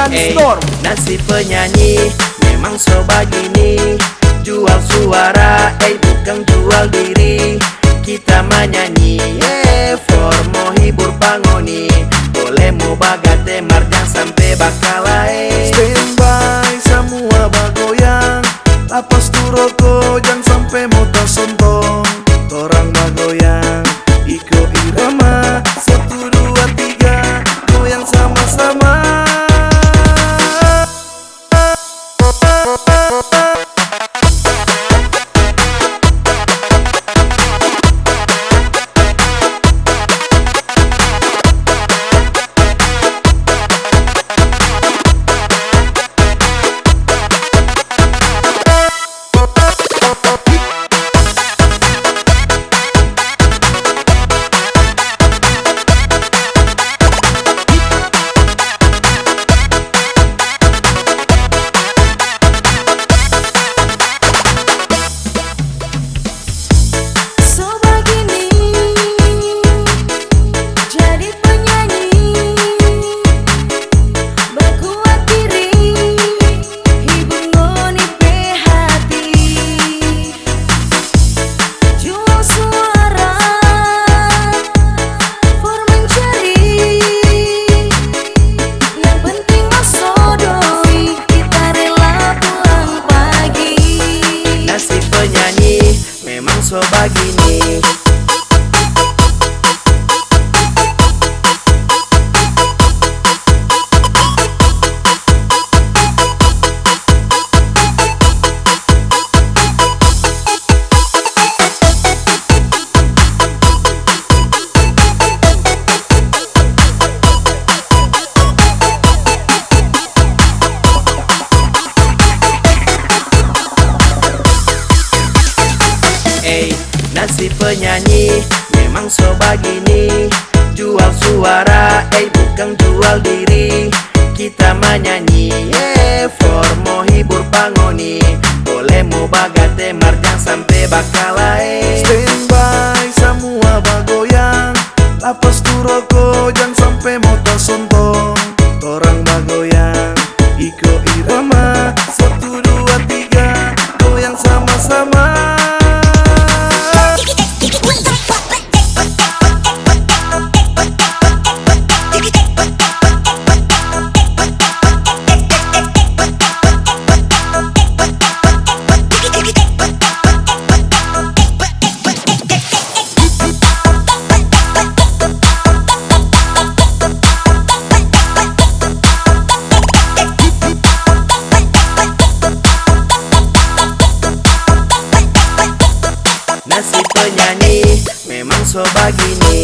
Brian Storm. Nasib penyanyi memang so begini, jual suara, bukan jual diri. Kita menyanyi, for mau hibur pangoni. Boleh mau bagate marjang sampai bakalai. Stand by semua bagoyang, lapas tu rokok jangan sampai mau tersontong. Torang bagoyang, iko irama 1, 2, 3, goyang sama-sama. So begini. Nasib penyanyi memang so begini, jual suara, bukan jual diri. Kita menyanyi, for mau hibur pangoni. Boleh mau bagate marjang sampai bakalai. Stand by semua bagoyang, lapas tu rokok jangan sampai mau tersontong. Torang bagoyang, iko irama 1, 2, 3, goyang sama-sama. Nasib penyanyi memang so begini.